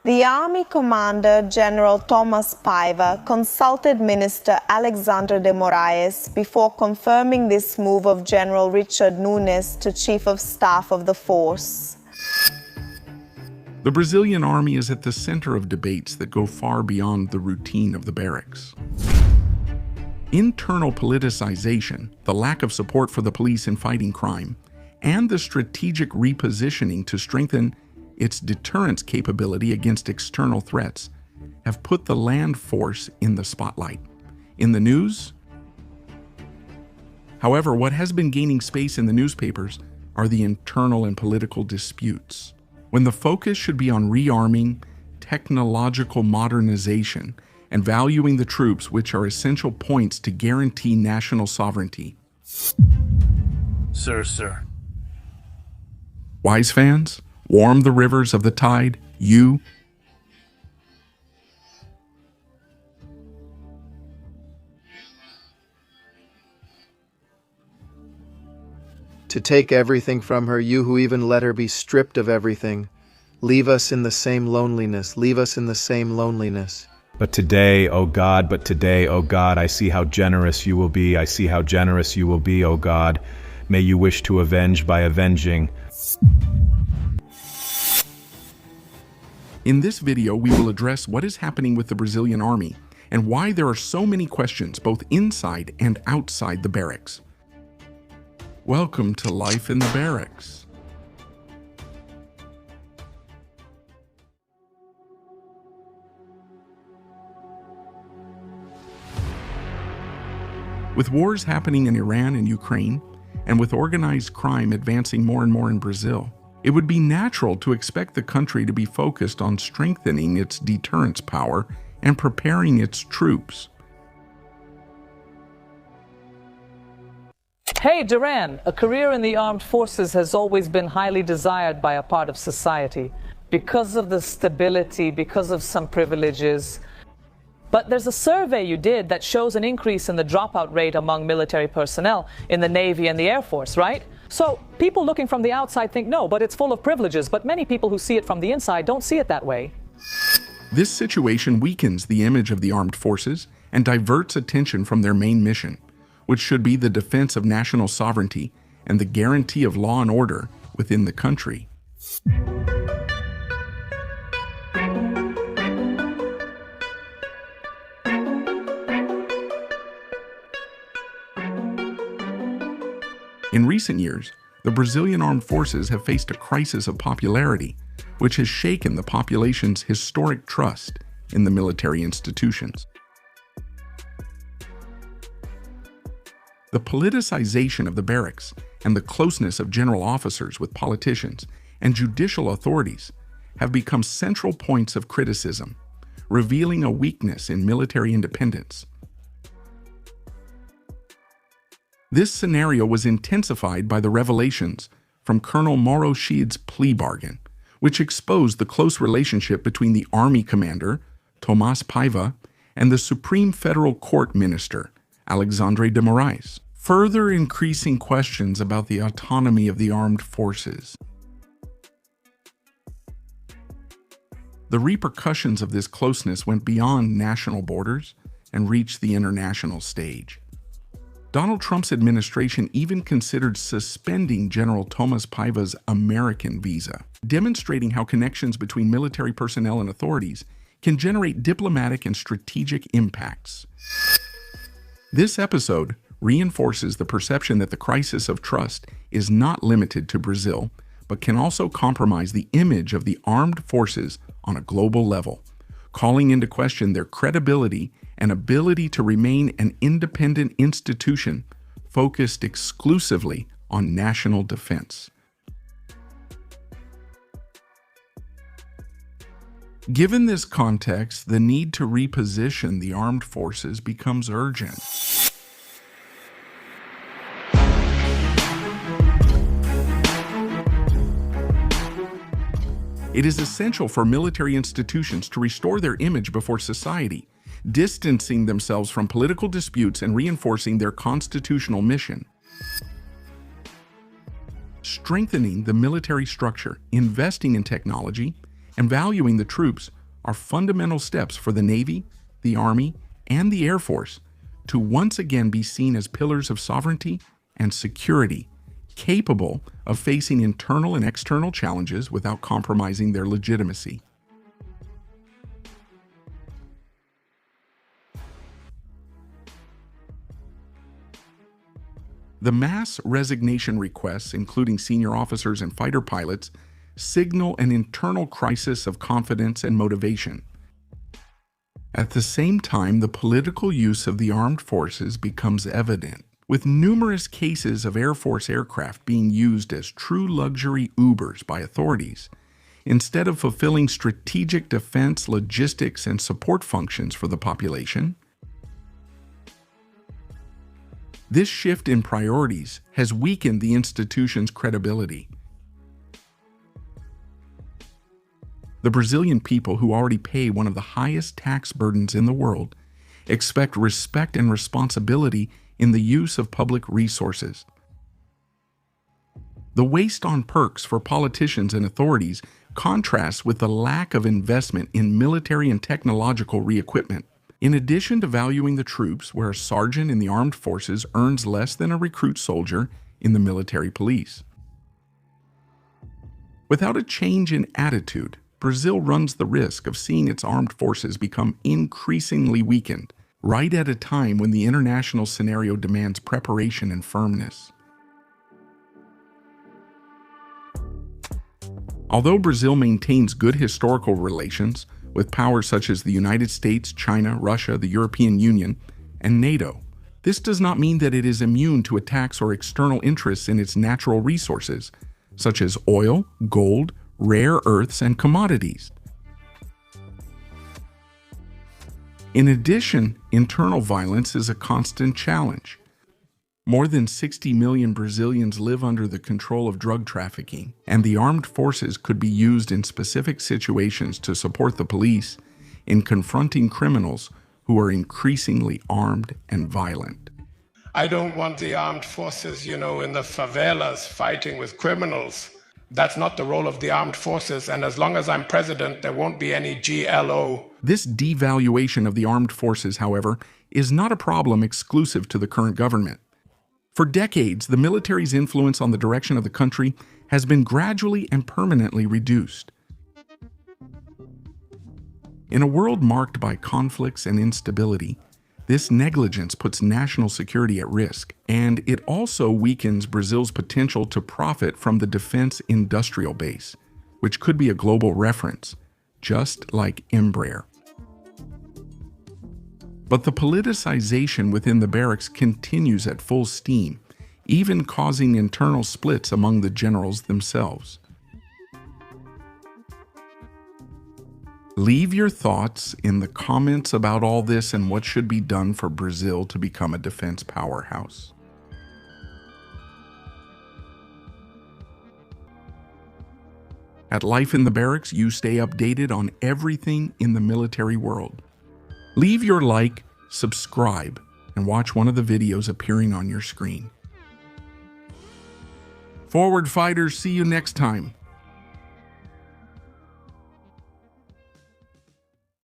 The Army Commander General Thomas Paiva consulted Minister Alexandre de Moraes before confirming this move of General Richard Nunes to Chief of Staff of the force. The Brazilian army is at the center of debates that go far beyond the routine of the barracks. Internal politicization, the lack of support for the police in fighting crime, and the strategic repositioning to strengthen its deterrence capability against external threats have put the land force in the spotlight. In the news? However, what has been gaining space in the newspapers are the internal and political disputes, when the focus should be on rearming, technological modernization, and valuing the troops, which are essential points to guarantee national sovereignty. Sir. Wise fans, warm the rivers of the tide, you. To take everything from her, you who even let her be stripped of everything. Leave us in the same loneliness, leave us in the same loneliness. But today, O God, I see how generous you will be. I see how generous you will be, O God. May you wish to avenge by avenging. In this video, we will address what is happening with the Brazilian army and why there are so many questions both inside and outside the barracks. Welcome to Life in the Barracks. With wars happening in Iran and Ukraine, and with organized crime advancing more and more in Brazil, it would be natural to expect the country to be focused on strengthening its deterrence power and preparing its troops. Hey, Duran, a career in the armed forces has always been highly desired by a part of society because of the stability, because of some privileges. But there's a survey you did that shows an increase in the dropout rate among military personnel in the Navy and the Air Force, right? So people looking from the outside think no, but it's full of privileges. But many people who see it from the inside don't see it that way. This situation weakens the image of the armed forces and diverts attention from their main mission, which should be the defense of national sovereignty and the guarantee of law and order within the country. In recent years, the Brazilian armed forces have faced a crisis of popularity, which has shaken the population's historic trust in the military institutions. The politicization of the barracks and the closeness of general officers with politicians and judicial authorities have become central points of criticism, revealing a weakness in military independence. This scenario was intensified by the revelations from Colonel Mauro Schied's plea bargain, which exposed the close relationship between the Army commander, Thomas Paiva, and the Supreme Federal Court Minister, Alexandre de Moraes, further increasing questions about the autonomy of the armed forces. The repercussions of this closeness went beyond national borders and reached the international stage. Donald Trump's administration even considered suspending General Thomas Paiva's American visa, demonstrating how connections between military personnel and authorities can generate diplomatic and strategic impacts. This episode reinforces the perception that the crisis of trust is not limited to Brazil, but can also compromise the image of the armed forces on a global level, calling into question their credibility and ability to remain an independent institution focused exclusively on national defense. Given this context, the need to reposition the armed forces becomes urgent. It is essential for military institutions to restore their image before society, distancing themselves from political disputes and reinforcing their constitutional mission. Strengthening the military structure, investing in technology, and valuing the troops are fundamental steps for the Navy, the Army, and the Air Force to once again be seen as pillars of sovereignty and security, capable of facing internal and external challenges without compromising their legitimacy. The mass resignation requests, including senior officers and fighter pilots, signal an internal crisis of confidence and motivation. At the same time, the political use of the armed forces becomes evident, with numerous cases of Air Force aircraft being used as true luxury Ubers by authorities, instead of fulfilling strategic defense, logistics, and support functions for the population. This shift in priorities has weakened the institution's credibility. The Brazilian people, who already pay one of the highest tax burdens in the world, expect respect and responsibility in the use of public resources. The waste on perks for politicians and authorities contrasts with the lack of investment in military and technological re-equipment. In addition to valuing the troops, where a sergeant in the armed forces earns less than a recruit soldier in the military police. Without a change in attitude, Brazil runs the risk of seeing its armed forces become increasingly weakened, right at a time when the international scenario demands preparation and firmness. Although Brazil maintains good historical relations with powers such as the United States, China, Russia, the European Union, and NATO, this does not mean that it is immune to attacks or external interests in its natural resources, such as oil, gold, rare earths, and commodities. In addition, internal violence is a constant challenge. More than 60 million Brazilians live under the control of drug trafficking, and the armed forces could be used in specific situations to support the police in confronting criminals who are increasingly armed and violent. I don't want the armed forces, in the favelas fighting with criminals. That's not the role of the armed forces, and as long as I'm president, there won't be any GLO. This devaluation of the armed forces, however, is not a problem exclusive to the current government. For decades, the military's influence on the direction of the country has been gradually and permanently reduced. In a world marked by conflicts and instability, this negligence puts national security at risk, and it also weakens Brazil's potential to profit from the defense industrial base, which could be a global reference, just like Embraer. But the politicization within the barracks continues at full steam, even causing internal splits among the generals themselves. Leave your thoughts in the comments about all this and what should be done for Brazil to become a defense powerhouse. At Life in the Barracks, you stay updated on everything in the military world. Leave your like, subscribe, and watch one of the videos appearing on your screen. Forward fighters, see you next time.